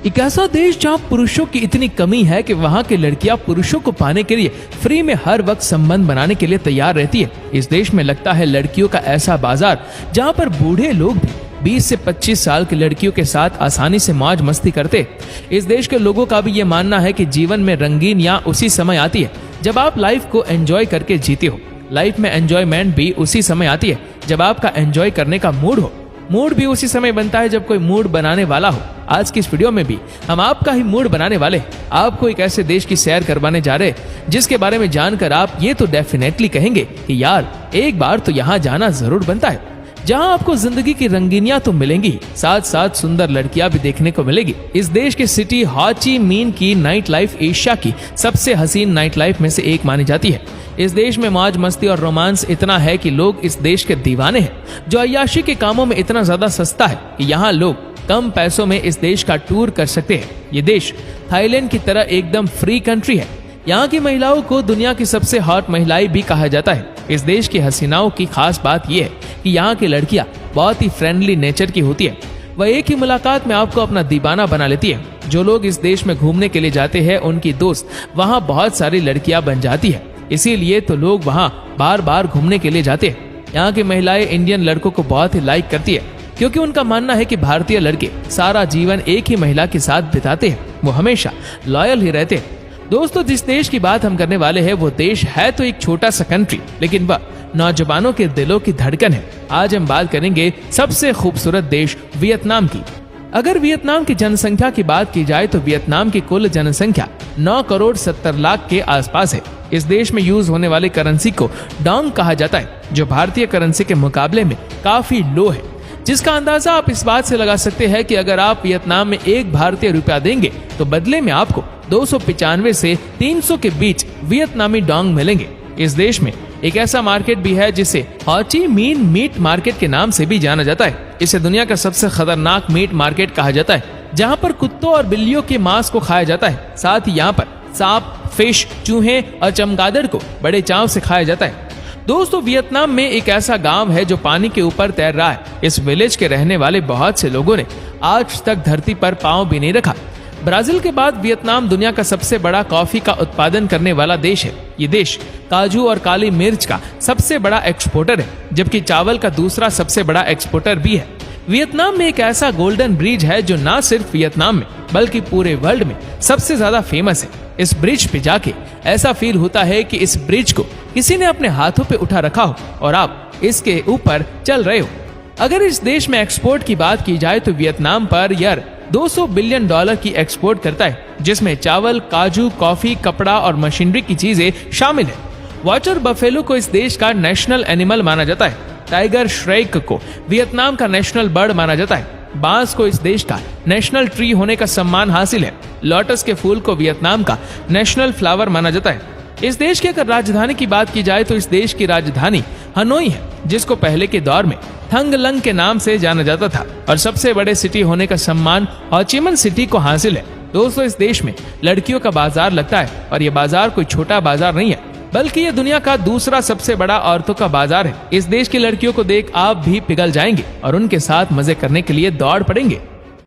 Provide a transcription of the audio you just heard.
एक ऐसा देश जहाँ पुरुषों की इतनी कमी है कि वहाँ की लड़कियाँ पुरुषों को पाने के लिए फ्री में हर वक्त संबंध बनाने के लिए तैयार रहती है। इस देश में लगता है लड़कियों का ऐसा बाजार जहाँ पर बूढ़े लोग भी 20 से 25 साल की लड़कियों के साथ आसानी से मौज मस्ती करते। इस देश के लोगों का भी ये मानना है कि जीवन में रंगीन या उसी समय आती है जब आप लाइफ को एंजॉय करके जीते हो। लाइफ में एंजॉयमेंट भी उसी समय आती है जब आपका एंजॉय करने का मूड हो। मूड भी उसी समय बनता है जब कोई मूड बनाने वाला हो। आज की इस वीडियो में भी हम आपका ही मूड बनाने वाले आपको एक ऐसे देश की सैर करवाने जा रहे जिसके बारे में जानकर आप ये तो डेफिनेटली कहेंगे कि यार एक बार तो यहाँ जाना जरूर बनता है, जहाँ आपको जिंदगी की रंगीनियां तो मिलेंगी, साथ साथ सुंदर लड़कियां भी देखने को मिलेगी। इस देश के सिटी हो ची मिन्ह की नाइट लाइफ एशिया की सबसे हसीन नाइट लाइफ में से एक मानी जाती है। इस देश में मौज मस्ती और रोमांस इतना है कि लोग इस देश के दीवाने हैं। जो अय्याशी के कामों में इतना ज्यादा सस्ता है कि यहाँ लोग कम पैसों में इस देश का टूर कर सकते हैं। ये देश थाईलैंड की तरह एकदम फ्री कंट्री है। यहाँ की महिलाओं को दुनिया की सबसे हॉट महिलाएं भी कहा जाता है। इस देश की हसीनाओं की खास बात यह है कि यहाँ की लड़कियां बहुत ही फ्रेंडली नेचर की होती है। वह एक ही मुलाकात में आपको अपना दीवाना बना लेती है। जो लोग इस देश में घूमने के लिए जाते हैं उनकी दोस्त वहाँ बहुत सारी लड़कियां बन जाती है। इसीलिए तो लोग वहाँ बार बार घूमने के लिए जाते हैं। यहाँ की महिलाएं इंडियन लड़कों को बहुत ही लाइक करती है क्योंकि उनका मानना है कि भारतीय लड़के सारा जीवन एक ही महिला के साथ बिताते हैं, वो हमेशा लॉयल ही रहते हैं। दोस्तों, जिस देश की बात हम करने वाले हैं वो देश है तो एक छोटा सा कंट्री, लेकिन वह नौजवानों के दिलों की धड़कन है। आज हम बात करेंगे सबसे खूबसूरत देश वियतनाम की। अगर वियतनाम की जनसंख्या की बात की जाए तो वियतनाम की कुल जनसंख्या 9 करोड़ 70 लाख के आसपास है। इस देश में यूज होने वाली करेंसी को डोंग कहा जाता है, जो भारतीय करेंसी के मुकाबले में काफी लो है, जिसका अंदाजा आप इस बात से लगा सकते हैं कि अगर आप वियतनाम में 1 भारतीय रुपया देंगे तो बदले में आपको 295 से 300 के बीच वियतनामी डोंग मिलेंगे। इस देश में एक ऐसा मार्केट भी है जिसे हो ची मिन्ह मीट मार्केट के नाम से भी जाना जाता है। इसे दुनिया का सबसे खतरनाक मीट मार्केट कहा जाता है, जहां पर कुत्तों और बिल्लियों के मांस को खाया जाता है। साथ ही यहाँ पर सांप, फिश, चूहे और चमगादड़ को बड़े चाव से खाया जाता है। दोस्तों, वियतनाम में एक ऐसा गांव है जो पानी के ऊपर तैर रहा है। इस विलेज के रहने वाले बहुत से लोगों ने आज तक धरती पर पांव भी नहीं रखा। ब्राजील के बाद वियतनाम दुनिया का सबसे बड़ा कॉफी का उत्पादन करने वाला देश है। ये देश काजू और काली मिर्च का सबसे बड़ा एक्सपोर्टर है, जबकि चावल का दूसरा सबसे बड़ा एक्सपोर्टर भी है। वियतनाम में एक ऐसा गोल्डन ब्रिज है जो न सिर्फ वियतनाम में बल्कि पूरे वर्ल्ड में सबसे ज्यादा फेमस है। इस ब्रिज पे जाके ऐसा फील होता है कि इस ब्रिज को किसी ने अपने हाथों पे उठा रखा हो और आप इसके ऊपर चल रहे हो। अगर इस देश में एक्सपोर्ट की बात की जाए तो वियतनाम पर ईयर $200 बिलियन की एक्सपोर्ट करता है, जिसमें चावल, काजू, कॉफी, कपड़ा और मशीनरी की चीजें शामिल है। वाटर बफेलो को इस देश का नेशनल एनिमल माना जाता है। टाइगर श्रेक को वियतनाम का नेशनल बर्ड माना जाता है। बांस को इस देश का नेशनल ट्री होने का सम्मान हासिल है। लोटस के फूल को वियतनाम का नेशनल फ्लावर माना जाता है। इस देश की अगर राजधानी की बात की जाए तो इस देश की राजधानी हनोई है, जिसको पहले के दौर में थंग लंग के नाम से जाना जाता था, और सबसे बड़े सिटी होने का सम्मान हो ची मिन्ह सिटी को हासिल है। दोस्तों, इस देश में लड़कियों का बाजार लगता है, और ये बाजार कोई छोटा बाजार नहीं है, बल्कि ये दुनिया का दूसरा सबसे बड़ा औरतों का बाजार है। इस देश की लड़कियों को देख आप भी पिघल जाएंगे और उनके साथ मजे करने के लिए दौड़ पड़ेंगे।